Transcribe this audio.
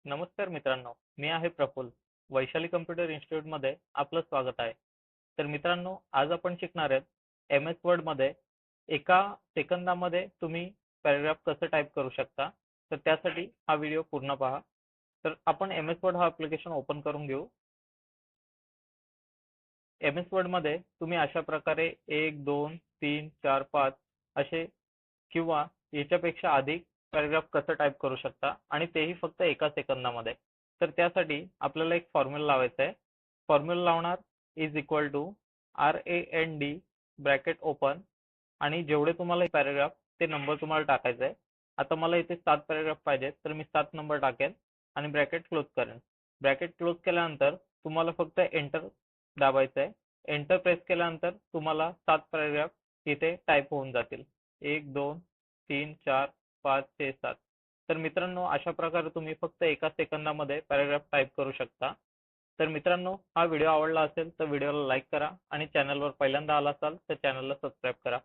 नमस्कार मित्रांनो, मी आहे प्रफुल्ल. वैशाली कम्प्युटर इन्स्टिट्यूटमध्ये आपलं स्वागत आहे. तर मित्रांनो, आज आपण शिकणार आहेत एम एस वर्डमध्ये एका सेकंदामध्ये तुम्ही पॅराग्राफ कसं टाईप करू शकता. तर त्यासाठी हा व्हिडिओ पूर्ण पहा. तर आपण एम एस वर्ड हा ॲप्लिकेशन ओपन करून घेऊ. एम एस वर्डमध्ये तुम्ही अशा प्रकारे 1, 2, 3, 4, 5 असे किंवा याच्यापेक्षा अधिक पॅराग्राफ कसं टाईप करू शकता आणि तेही फक्त एका सेकंदामध्ये. तर त्यासाठी आपल्याला एक फॉर्म्युला लावायचा आहे. फॉर्म्युला लावणार is equal to RAND bracket open आणि जेवढे तुम्हाला पॅराग्राफ ते नंबर तुम्हाला टाकायचा आहे. आता मला इथे 7 पॅराग्राफ पाहिजेत तर मी 7 नंबर टाकेन आणि ब्रॅकेट क्लोज करेन. ब्रॅकेट क्लोज केल्यानंतर तुम्हाला फक्त एंटर दाबायचं आहे. एंटर प्रेस केल्यानंतर तुम्हाला 7 पॅराग्राफ इथे टाईप होऊन जातील. 1, 2, 3, 4, 5, 6, 7. तर मित्रांनो, अशा प्रकारे तुम्ही फक्त एका सेकंदामध्ये पॅराग्राफ टाईप करू शकता. तर मित्रांनो, हा व्हिडिओ आवडला असेल तर व्हिडिओला लाईक करा आणि चॅनलवर पहिल्यांदा आला असाल तर चॅनलला सबस्क्राईब करा.